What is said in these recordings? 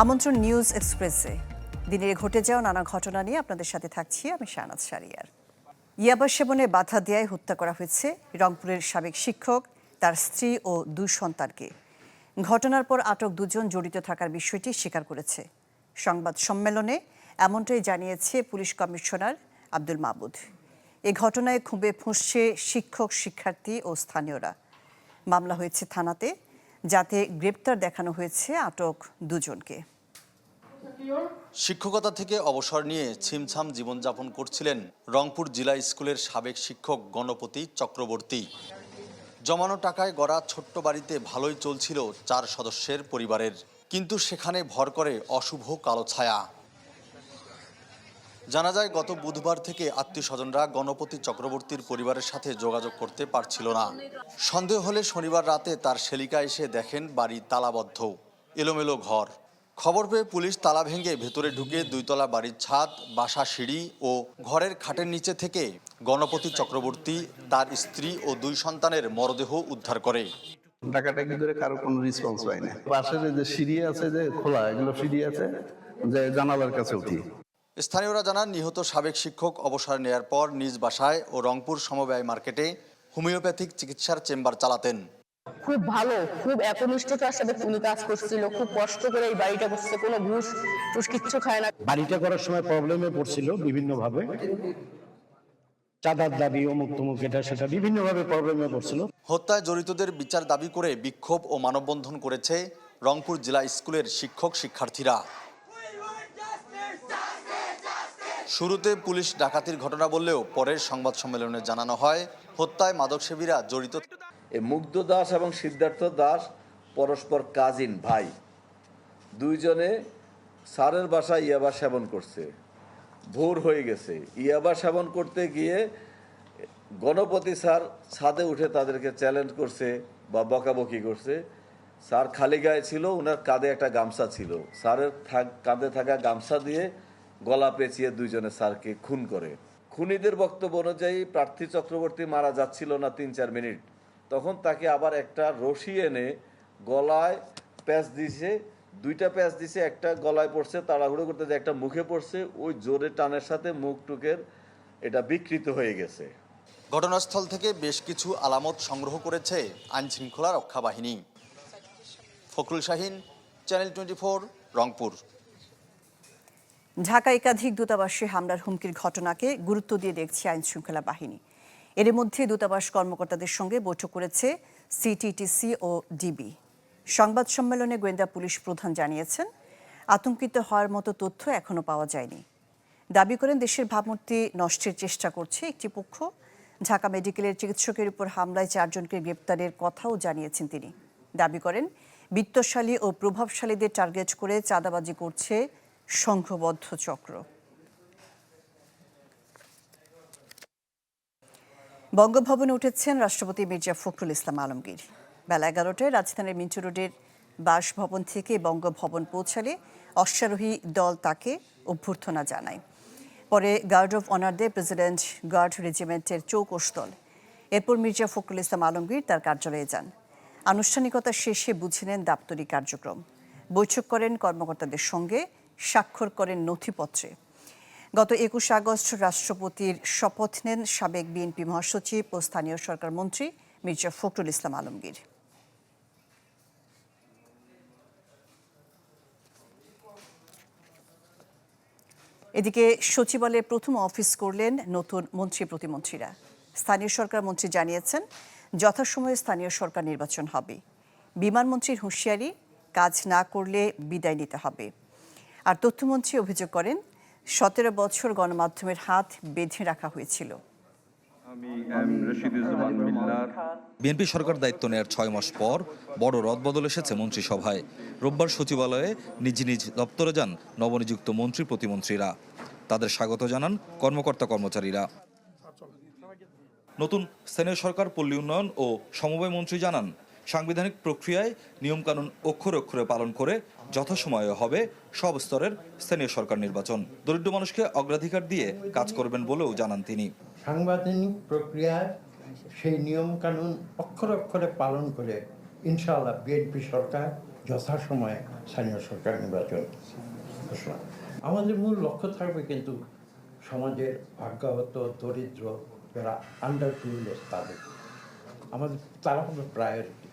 আমন্ত্রণ নিউজ এক্সপ্রেসে দিনের ঘটে যাওয়া নানা ঘটনা নিয়ে আপনাদের সাথে থাকছি আমি শাহনাজ শারিয়ার। ইয়াবা সেবনে বাধা দেয়ায় হত্যা করা হয়েছে রংপুরের সাবেক শিক্ষক, তার স্ত্রী ও 2 সন্তানকে। ঘটনার পর আটক 2 জন জড়িত থাকার বিষয়টি স্বীকার করেছে। সংবাদ সম্মেলনে এমনটাই জানিয়েছে পুলিশ কমিশনার আব্দুল মাবুদ। এ ঘটনায় ক্ষোভে ফুঁসছে শিক্ষক, শিক্ষার্থী ও স্থানীয়রা। মামলা হয়েছে থানাতে, যাতে গ্রেপ্তার দেখানো হয়েছে আটক 2 জনকে। শিক্ষকতা থেকে অবসর নিয়ে ছিমছাম জীবনযাপন করছিলেন রংপুর জেলা স্কুলের সাবেক শিক্ষক গণপতি চক্রবর্তী। জমানো টাকায় গড়া ছোট্ট বাড়িতে ভালোই চলছিল 4 সদস্যের পরিবারের, কিন্তু সেখানে ভর করে অশুভ কালো ছায়া। জানা যায় গত বুধবার থেকে আত্মীয়স্বজনরা গণপতি চক্রবর্তীর পরিবারের সাথে যোগাযোগ করতে পারছিল না। সন্দেহ হলে শনিবার রাতে তার সেলিকা এসে দেখেন বাড়ি তালাবদ্ধ, এলোমেলো ঘর। খবর পেয়ে পুলিশ তালা ভেঙে ভেতরে ঢুকে 2 তলা বাড়ির ছাদ, বাসা, সিঁড়ি ও ঘরের খাটের নিচে থেকে গণপতি চক্রবর্তী, তার স্ত্রী ও 2 সন্তানের মরদেহ উদ্ধার করে। ডাকাটাকি করে কারো কোনো রেসপন্স পাই না। পাশের যে সিঁড়ি আছে, যে খোলা, এগুলো সিঁড়ি আছে, যে জানালার কাছে উঠি। স্থানীয়রা জানান, নিহত সাবেক শিক্ষক অবসর নেয়ার পর নিজ বাসায় ও রংপুর সমবায় মার্কেটে হোমিওপ্যাথিক চিকিৎসার চেম্বার চালাতেন। খুব ভালো, খুব একনিষ্ঠতার সাথে উনি কাজ করছিল, খুব কষ্ট করে এই বাড়িটা করছে, কোনো ঘুষ কিচ্ছু খায় না। বাড়িটা করার সময় প্রবলেমে পড়ছিল বিভিন্নভাবে, চাঁদার দাবি, অমুক তমুক, এটা সেটা বিভিন্নভাবে প্রবলেমে পড়ছিল। হত্যায় জড়িতদের বিচার দাবি করে বিক্ষোভ ও মানববন্ধন করেছে রংপুর জেলা স্কুলের শিক্ষক, শিক্ষার্থীরা। শুরুতে পুলিশ ডাকাতির ঘটনা বললেও পরের সংবাদ সম্মেলনে জানানো হয় হত্যায় মাদকসেবীরা জড়িত। মুগ্ধ দাস এবং সিদ্ধার্থ দাস পরস্পর কাজিন ভাই, 2 জনে স্যারের বাসায় ইয়াবা সেবন করছে। ভোর হয়ে গেছে, ইয়াবা সেবন করতে গিয়ে গণপতি স্যার ছাদে উঠে তাদেরকে চ্যালেঞ্জ করছে বা বকাবকি করছে। স্যার খালি গায়ে ছিল, ওনার কাঁধে একটা গামছা ছিল, স্যারের কাঁধে থাকা গামছা দিয়ে গলা পেঁচিয়ে 2 জনে স্যারকে খুন করে। খুনিদের বক্তব্য অনুযায়ী প্রার্থী চক্রবর্তী মারা যাচ্ছিল না 3-4 মিনিট, তখন তাকে আবার একটা রশি এনে গলায় প্যাঁচ দিছে, 2টা প্যাঁচ দিছে, একটা গলায় পড়ছে, তাড়াহুড়ো করতে যে একটা মুখে পড়ছে, ওই জোরে টানের সাথে মুখ টুকের এটা বিকৃত হয়ে গেছে। ঘটনাস্থল থেকে বেশ কিছু আলামত সংগ্রহ করেছে আইনশৃঙ্খলা রক্ষা বাহিনী। ফখরুল শাহিন, চ্যানেল 24, রংপুর। ঢাকা একাধিক দূতাবাসে হামলার হুমকির ঘটনাকে গুরুত্ব দিয়ে দেখছে আইনশৃঙ্খলা বাহিনী। এর মধ্যে দূতাবাস কর্মকর্তাদের সঙ্গে বৈঠক করেছে সিটিটিসি ও ডিবি। সংবাদ সম্মেলনে গোয়েন্দা পুলিশ প্রধান জানিয়েছেন, আতঙ্কিত হওয়ার মতো তথ্য এখনো পাওয়া যায়নি। দাবি করেন দেশের ভাবমূর্তি নষ্টের চেষ্টা করছে একটি পক্ষ। ঢাকা মেডিকেলের চিকিৎসকের উপর হামলায় 4 জনকে গ্রেপ্তারের কথাও জানিয়েছেন তিনি। দাবি করেন বিত্তশালী ও প্রভাবশালীদের টার্গেট করে চাঁদাবাজি করছে সংঘবদ্ধ চক্র। বঙ্গভবনে উঠেছেন রাষ্ট্রপতি মির্জা ফখরুল ইসলাম আলমগীর। বেলা 11টায় রাজধানীর মিন্টু রোডের বাসভবন থেকে বঙ্গভবন পৌঁছালে অশ্বারোহী দল তাকে অভ্যর্থনা জানায়। পরে গার্ড অফ অনার দেয় প্রেসিডেন্ট গার্ড রেজিমেন্টের চৌকস দল। এরপর মির্জা ফখরুল ইসলাম আলমগীর তার কার্যালয়ে যান। আনুষ্ঠানিকতা শেষে বুঝে নেন দাপ্তরিক কার্যক্রম, বৈঠক করেন কর্মকর্তাদের সঙ্গে, স্বাক্ষর করেন নথিপত্রে। গত 21 আগস্ট রাষ্ট্রপতির শপথ নেন সাবেক বিএনপি মহাসচিব ও স্থানীয় সরকার মন্ত্রী মির্জা ফখরুল ইসলাম আলমগীর। এদিকে সচিবালয়ে প্রথম অফিস করলেন নতুন মন্ত্রী প্রতিমন্ত্রীরা। স্থানীয় সরকার মন্ত্রী জানিয়েছেন, যথাসময়ে স্থানীয় সরকার নির্বাচন হবে। বিমানমন্ত্রীর হুঁশিয়ারি, কাজ না করলে বিদায় নিতে হবে। আর তথ্যমন্ত্রী অভিযোগ করেন, 17 বছর গণমাধ্যমের হাত বেঁধে রাখা হয়েছিল। বিএনপি সরকার দায়িত্ব নেয়ার 6 মাস পর বড় রদবদল এসেছে মন্ত্রিসভায়। রোববার সচিবালয়ে নিজ নিজ দপ্তরে যান নবনিযুক্ত মন্ত্রী প্রতিমন্ত্রীরা। তাদের স্বাগত জানান কর্মকর্তা কর্মচারীরা। নতুন স্থানীয় সরকার, পল্লী উন্নয়ন ও সমবায় মন্ত্রী জানান, সাংবিধানিক প্রক্রিয়ায় নিয়মকানুন অক্ষরে অক্ষরে পালন করে যথাসময়ে হবে সব স্তরের স্থানীয় সরকার নির্বাচন। দরিদ্র মানুষকে অগ্রাধিকার দিয়ে কাজ করবেন বলেও জানান তিনি। সাংবিধানিক প্রক্রিয়ায় সেই নিয়ম কানুন অক্ষরে অক্ষরে পালন করে ইনশাআল্লাহ বিএনপি সরকার যথাসময়ে স্থানীয় সরকার নির্বাচন ঘোষণা। আমাদের মূল লক্ষ্য থাকবে কিন্তু সমাজের ভাগ্যাহত দরিদ্র যারা আন্ডার প্রিভিলেজ তারা হবে প্রায়োরিটি।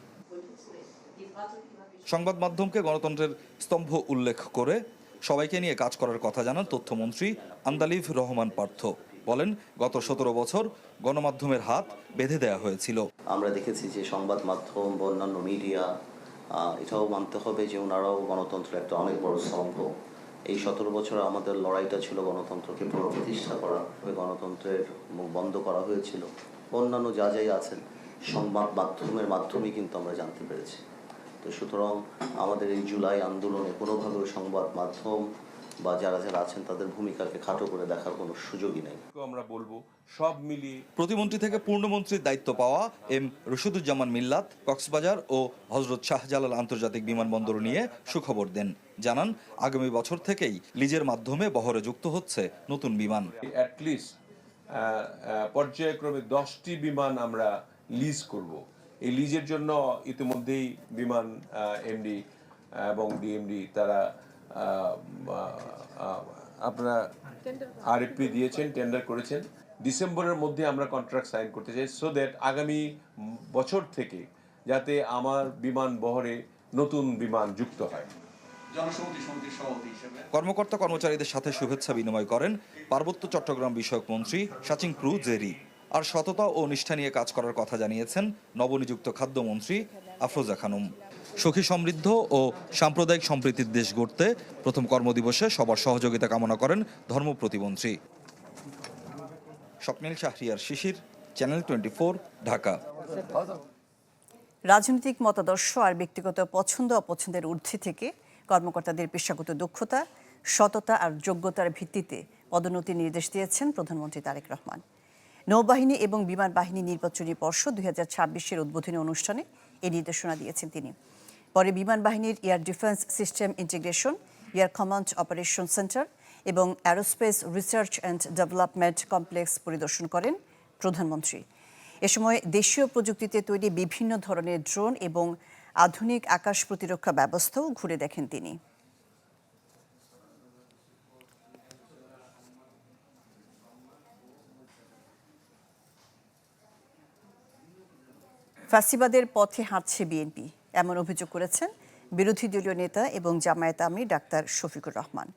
সংবাদ মাধ্যমকে গণতন্ত্রের স্তম্ভ উল্লেখ করে সবাইকে নিয়ে কাজ করার কথা জানান তথ্যমন্ত্রী আন্দালিব রহমান পার্থ। বলেন, গত 17 বছর গণমাধ্যমের হাত বেঁধে দেওয়া হয়েছিল। আমরা দেখেছি যে সংবাদ মাধ্যম বা অন্যান্য মিডিয়া, এটাও মানতে হবে যে ওনারাও গণতন্ত্রের একটা অনেক বড় স্তম্ভ। এই 17 বছরে আমাদের লড়াইটা ছিল গণতন্ত্রকে পুনঃপ্রতিষ্ঠা করা, গণতন্ত্রের মুখ বন্ধ করা হয়েছিল। অন্যান্য যা যাই আছেন সংবাদ মাধ্যমের মাধ্যমেই কিন্তু আমরা জানতে পেরেছি। তো সুতরাং আমাদের এই জুলাই আন্দোলনে কোনোভাবেও সংবাদ মাধ্যম বা যারা আছেন তাদের ভূমিকাকে খাটো করে দেখার কোনো সুযোগই নেই। আমরা বলবো সব মিলিয়ে প্রতিমন্ত্রী থেকে পূর্ণমন্ত্রীর দায়িত্ব পাওয়া এম রশিদুজ্জামান মিল্লাত কক্সবাজার ও হযরত শাহজালাল আন্তর্জাতিক বিমানবন্দর নিয়ে সুখবর দেন। জানান, আগামী বছর থেকেই লিজের মাধ্যমে বহরে যুক্ত হচ্ছে নতুন বিমান। অ্যাটলিস্ট পর্যায়ক্রমে 10টি বিমান আমরা লিজ করব। এই লিজের জন্য ইতিমধ্যেই বিমান এমডি এবং ডিএমডি তারা আপনারা আরএফপি দিয়েছেন, টেন্ডার করেছেন। ডিসেম্বরের মধ্যে আমরা কন্ট্রাক্ট সাইন করতে চাই, সো দ্যাট আগামী বছর থেকে যাতে আমার বিমান বহরে নতুন বিমান যুক্ত হয়। কর্মকর্তা কর্মচারীদের সাথে শুভেচ্ছা বিনিময় করেন পার্বত্য চট্টগ্রাম বিষয়ক মন্ত্রী সাচিং প্রু জেরি। আর সততা ও নিষ্ঠা নিয়ে কাজ করার কথা জানিয়েছেন নবনিযুক্ত খাদ্যমন্ত্রী আফরোজা খানম। সুখী সমৃদ্ধ ও সাম্প্রদায়িক সম্প্রীতির দেশ গড়তে প্রথম কর্মদিবসে সবার সহযোগিতা কামনা করেন ধর্ম প্রতিমন্ত্রী। স্বপ্নিল শাহরিয়ার শিশির, চ্যানেল 24, ঢাকা। রাজনৈতিক মতাদর্শ আর ব্যক্তিগত পছন্দ অপছন্দের ঊর্ধ্বে থেকে কর্মকর্তাদের পেশাগত দক্ষতা, সততা আর যোগ্যতার ভিত্তিতে পদোন্নতির নির্দেশ দিয়েছেন প্রধানমন্ত্রী তারেক রহমান। নৌবাহিনী এবং বিমান বাহিনী নির্বাচনী পর্ষদ 2026-এর উদ্বোধনী অনুষ্ঠানে এই নির্দেশনা দিয়েছেন তিনি। পরে বিমান বাহিনীর air defence system integration, air command operation centre এবং aerospace research and development complex পরিদর্শন করেন প্রধানমন্ত্রী। এ সময় দেশীয় প্রযুক্তিতে তৈরি বিভিন্ন ধরনের ড্রোন এবং আধুনিক আকাশ প্রতিরক্ষা ব্যবস্থাও ঘুরে দেখেন তিনি। ফ্যাসিবাদের পথে হাঁটছে বিএনপি, এমন অভিযোগ করেছেন বিরোধী দলীয় নেতা এবং জামায়াত আমির ডাক্তার শফিকুর রহমান।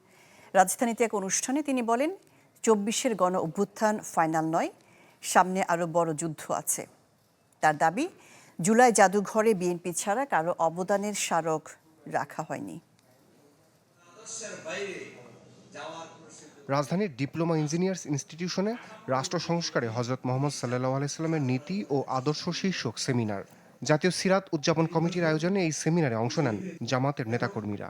রাজধানীতে এক অনুষ্ঠানে তিনি বলেন, 24-এর গণ অভ্যুত্থান ফাইনাল নয়, সামনে আরও বড় যুদ্ধ আছে। তার দাবি, জুলাই জাদুঘরে বিএনপি ছাড়া কারো অবদানের স্মারক রাখা হয়নি। রাজধানীর ডিপ্লোমা ইঞ্জিনিয়ার্স ইনস্টিটিউশনে রাষ্ট্র সংস্কারে হযরত মুহাম্মদ সাল্লাল্লাহু আলাইহি সাল্লামের নীতি ও আদর্শ শীর্ষক সেমিনার। জাতীয় সিরাত উদযাপন কমিটির আয়োজনে এই সেমিনারে অংশ নেন জামাতের নেতাকর্মীরা।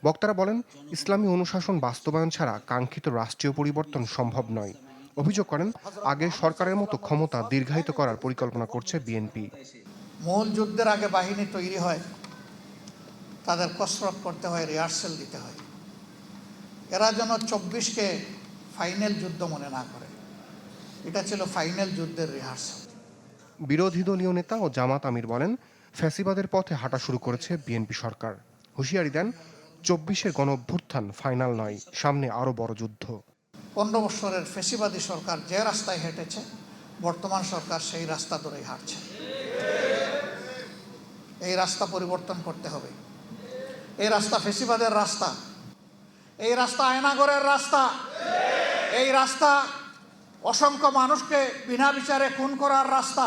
বক্তারা বলেন, ইসলামী অনুশাসন বাস্তবায়ন ছাড়া কাঙ্ক্ষিত রাষ্ট্রীয় পরিবর্তন সম্ভব নয়। অভিযোগ করেন, আগের সরকারের মতো ক্ষমতা দীর্ঘায়িত করার পরিকল্পনা করছে বিএনপি। মূল যুদ্ধের আগে বাহিনী তৈরি হয়, তাদের কসরত করতে হয়, রিহার্সেল দিতে হয়। এরা যেন 24-কে ফাইনাল যুদ্ধ মনে না করে, এটা ছিল ফাইনাল যুদ্ধের রিহার্সেল। বিরোধী দলীয় নেতা ও জামাত আমির বলেন, ফ্যাসিবাদের পথে হাঁটা শুরু করেছে বিএনপি সরকার। হুঁশিয়ারি দেন, 24-এর গণ অভ্যুত্থান ফাইনাল নয়, সামনে আরও বড় যুদ্ধ। 15 বছরের ফ্যাসিবাদী সরকার যে রাস্তায় হেঁটেছে, বর্তমান সরকার সেই রাস্তা ধরেই হাঁটছে। এই রাস্তা পরিবর্তন করতে হবে। এই রাস্তা ফ্যাসিবাদের রাস্তা, এই রাস্তা আয়নাগরের রাস্তা, এই রাস্তা অসংখ্য মানুষকে বিনা বিচারে খুন করার রাস্তা।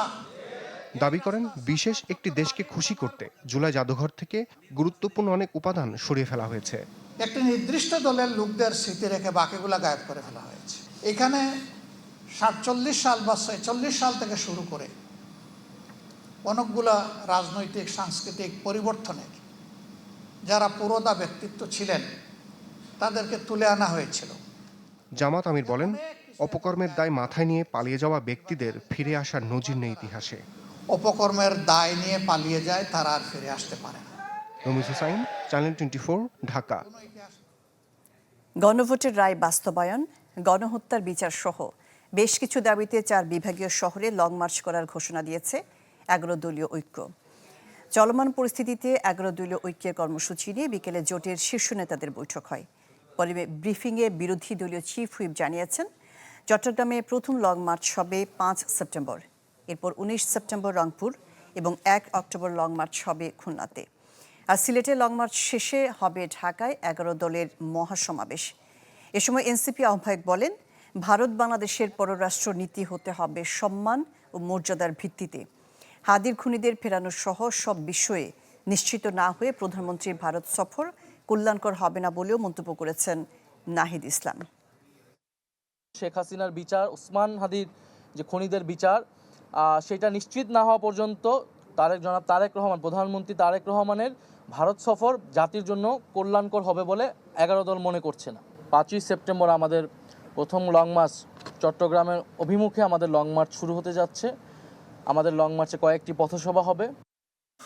দাবি করেন, বিশেষ একটি দেশকে খুশি করতে জুলাই জাদুঘর থেকে গুরুত্বপূর্ণ অনেক উপাদান সরিয়ে ফেলা হয়েছে। একটি নির্দিষ্ট দলের লোকদের স্মৃতি রেখে বাকিগুলা গায়েব করে ফেলা হয়েছে। এখানে 47 সাল বা 46 সাল থেকে শুরু করে অনেকগুলা রাজনৈতিক সাংস্কৃতিক পরিবর্তনের যারা পুরোদা ব্যক্তিত্ব ছিলেন তাদেরকে তুলে আনা হয়েছিল। জামাত আমির বলেন, অপকর্মের দায় মাথায় নিয়ে পালিয়ে যাওয়া ব্যক্তিদের ফিরে আসার নজির নেই ইতিহাসে। অপকর্মের দায় নিয়ে পালিয়ে যায়, তারা আর ফিরে আসতে পারে না। রমিজ হুসাইন, চ্যানেল 24, ঢাকা। গণভোটের রায় বাস্তবায়ন, গণহত্যার বিচার সহ বেশ কিছু দাবিতে 4 বিভাগীয় শহরে লং মার্চ করার ঘোষণা দিয়েছে 11 দলীয় ঐক্য। চলমান পরিস্থিতিতে 11 দলীয় ঐক্যের কর্মসূচি নিয়ে বিকেলে জোটের শীর্ষ নেতাদের বৈঠক হয়। পরে ব্রিফিংয়ে বিরোধী দলীয় চিফ হুইপ জানিয়েছেন, চট্টগ্রামে প্রথম লং মার্চ হবে 5 সেপ্টেম্বর, এরপর 19 সেপ্টেম্বর রংপুর এবং 1 অক্টোবর লং মার্চ হবে খুলনাতে। আর সিলেটে লং মার্চ শেষে হবে ঢাকায় 11 দলের মহাসমাবেশ। এ সময় এনসিপি আহ্বায়ক বলেন, ভারত বাংলাদেশের পররাষ্ট্র নীতি হতে হবে সম্মান ও মর্যাদার ভিত্তিতে। হাদির খুনিদের ফেরানো সহ সব বিষয়ে নিশ্চিত না হয়ে প্রধানমন্ত্রীর ভারত সফর কল্যাণকর হবে না বলেও মন্তব্য করেছেন নাহিদ ইসলাম। শেখ হাসিনার বিচার, ওসমান হাদির যে খুনিদের বিচার, সেটা নিশ্চিত না হওয়া পর্যন্ত জনাব তারেক রহমান, প্রধানমন্ত্রী তারেক রহমানের ভারত সফর জাতির জন্য কল্যাণকর হবে বলে 11 দল মনে করছে না। 5ই সেপ্টেম্বর আমাদের প্রথম লং মার্চ, চট্টগ্রামের অভিমুখে আমাদের লং মার্চ শুরু হতে যাচ্ছে। আমাদের লং মার্চে কয়েকটি পথসভা হবে।